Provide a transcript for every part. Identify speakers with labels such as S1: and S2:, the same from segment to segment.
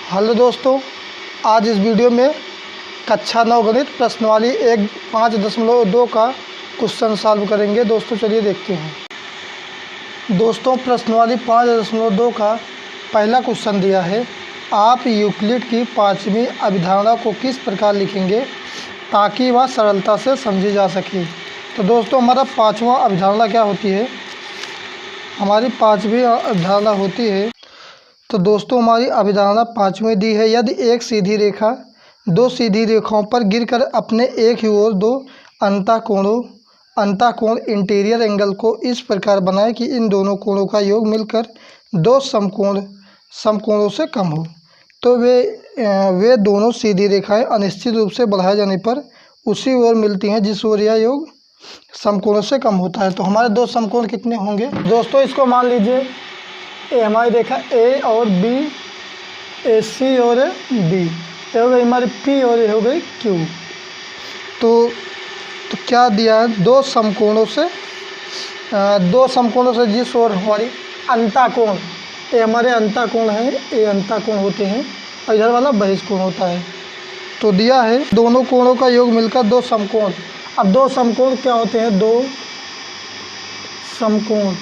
S1: Hello दोस्तों, आज इस वीडियो में कक्षा 9 गणित प्रश्नवाली 5.2 का क्वेश्चन सॉल्व करेंगे। दोस्तों चलिए देखते हैं। दोस्तों प्रश्नवाली 5.2 का पहला क्वेश्चन दिया है, आप यूक्लिड की 5वीं अवधारणा को किस प्रकार लिखेंगे ताकि वह सरलता से समझी जा सके। तो दोस्तों हमारा 5वां अवधारणा क्या होती है, हमारी 5वीं अवधारणा होती है। तो दोस्तों हमारी अवधारणा 5वीं दी है, यदि एक सीधी रेखा दो सीधी रेखाओं पर गिरकर अपने एक ही ओर दो अंतःकोण इंटीरियर एंगल को इस प्रकार बनाए कि इन दोनों कोणों का योग मिलकर दो समकोणों से कम हो, तो वे दोनों सीधी रेखाएं अनिश्चित रूप से बढ़ाए जाने पर उसी ओर मिलती हैं जिस ओर यह योग समकोणों से कम होता है। तो हमारे दो समकोण कितने होंगे दोस्तों, इसको मान लीजिए ए हमारी रेखा ए और बी, ए सी और बी, ये हो गई हमारी पी और ये हो गई क्यू। तो क्या दिया है, दो समकोणों से जिस ओर हमारी अंतःकोण, ये हमारे अंतःकोण है, ये अंतःकोण होते हैं और इधर वाला बहिष्कोण होता है। तो दिया है दोनों कोणों का योग मिलकर दो समकोण। अब दो समकोण क्या होते हैं, दो समकोण,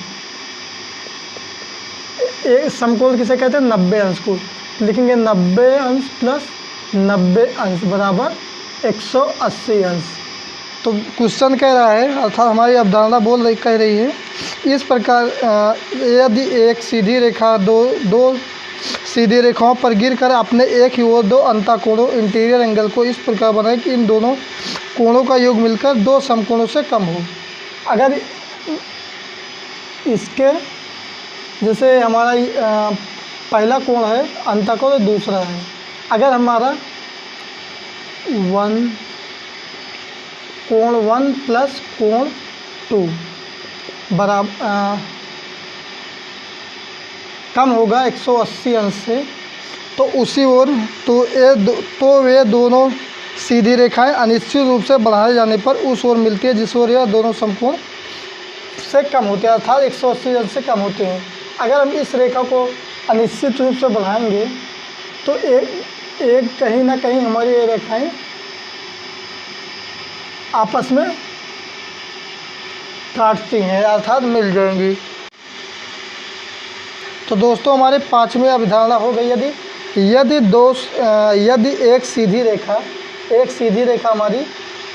S1: एक समकोण किसे कहते हैं, 90 अंश को लिखेंगे। 90 अंश प्लस 90 अंश बराबर 180 अंश। तो क्वेश्चन कह रहा है, अर्थात हमारी अवधारणा कह रही है, इस प्रकार यदि एक सीधी रेखा दो सीधी रेखाओं पर गिरकर अपने एक ही ओर दो अंतःकोणों इंटीरियर एंगल को इस प्रकार बनाए कि इन दोनों कोणों का योग मिलकर दो समकोणों से कम हो। अगर इसके जैसे हमारा पहला कोण है अंतःकोण, दूसरा है, अगर हमारा कोण 1 प्लस कोण 2 बराबर कम होगा 180 अंश से, तो उसी ओर तो वे दोनों सीधी रेखाएं अनिश्चित रूप से बढ़ाए जाने पर उस ओर मिलती है जिस ओर यह दोनों समकोण से कम होते हैं, अर्थात 180 अंश से कम होते हैं। अगर हम इस रेखा को अनिश्चित रूप से बढ़ाएंगे तो एक कहीं ना कहीं हमारी ये रेखाएं आपस में काटती हैं, अर्थात मिल जाएंगी। तो दोस्तों हमारे 5वीं अवधारणा हो गई, यदि एक सीधी रेखा हमारी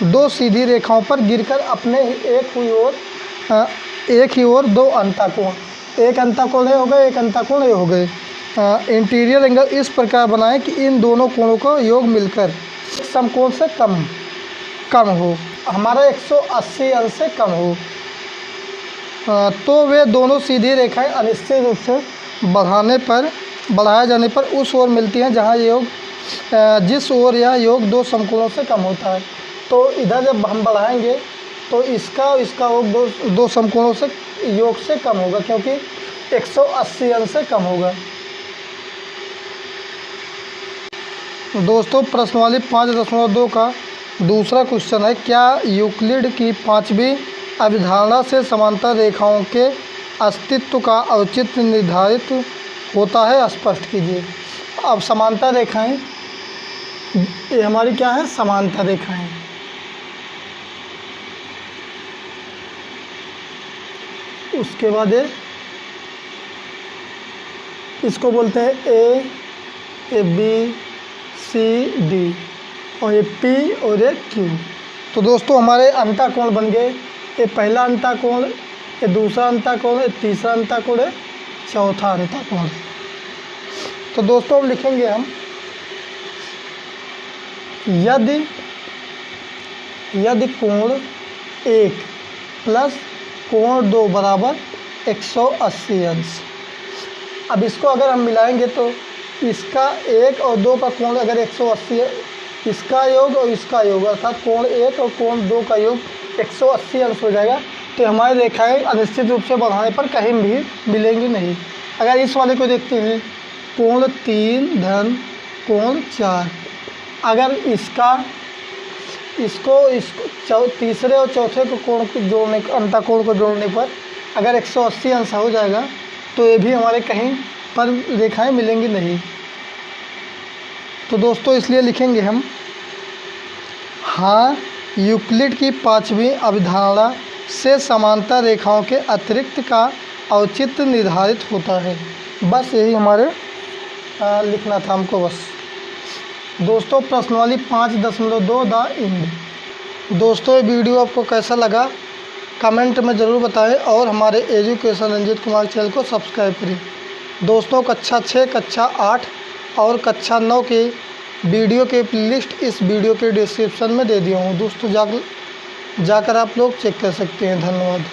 S1: दो सीधी रेखाओं पर गिरकर अपने एक ही ओर दो अंतःकोण, एक अंतःकोण ये हो गए, एक अंतःकोण ये हो गए, इंटीरियर एंगल इस प्रकार बनाएं कि इन दोनों कोणों का योग मिलकर समकोण से कम हो, हमारा 180 अंश से कम हो, तो वे दोनों सीधी रेखाएं अनिश्चित रूप से बढ़ाए जाने पर उस ओर मिलती हैं जहां योग जिस ओर यह योग दो समकोणों से कम होता है। तो इधर जब हम बढ़ाएंगे तो इसका योग दो समकोणों से योग से कम होगा, क्योंकि 180 अंश से कम होगा। दोस्तों प्रश्नवाली 5.2 का दूसरा क्वेश्चन है, क्या यूक्लिड की 5वीं अवधारणा से समांतर रेखाओं के अस्तित्व का औचित्य निर्धारित होता है, स्पष्ट कीजिए। अब समांतर रेखाएं ये हमारी क्या है, समांतर रेखाएं। उसके बाद इसको बोलते हैं ए बी सी डी और ये पी और ये क्यू। तो दोस्तों हमारे अंतःकोण बन गए, ये पहला अंतःकोण, ये दूसरा अंतःकोण, ये तीसरा अंतःकोण, है चौथा अंतःकोण। तो दोस्तों अब लिखेंगे हम, यदि कोण 1 प्लस कोण 2 बराबर 180 अंश। अब इसको अगर हम मिलाएंगे तो इसका 1 और 2 का कोण अगर 180 है, इसका योग और इसका योग अर्थात कोण 1 और कोण 2 का योग 180 अंश हो जाएगा। तो हमारी रेखाएं अनिश्चित रूप से बढ़ाने पर कहीं भी मिलेंगी नहीं। अगर इस वाले को देखते हैं, कोण 3 धन कोण 4, अगर इसको तीसरे और चौथे को कोण को जोड़ने अंतःकोण को जोड़ने पर अगर 180 अंश हो जाएगा, तो ये भी हमारे कहीं पर रेखाएं मिलेंगी नहीं। तो दोस्तों इसलिए लिखेंगे हम, हाँ यूक्लिड की पांचवी अवधारणा से समांतर रेखाओं के अतिरिक्त का औचित्य निर्धारित होता है। बस यही हमारे लिखना था हमको बस। दोस्तों प्रश्नावली 5.2 द इंड। दोस्तों ये वीडियो आपको कैसा लगा कमेंट में ज़रूर बताएं और हमारे एजुकेशन रंजीत कुमार चैनल को सब्सक्राइब करें। दोस्तों कक्षा 6, कक्षा 8 और कक्षा 9 के वीडियो के प्लेलिस्ट इस वीडियो के डिस्क्रिप्शन में दे दिया हूँ। दोस्तों जाकर आप लोग चेक कर सकते हैं। धन्यवाद।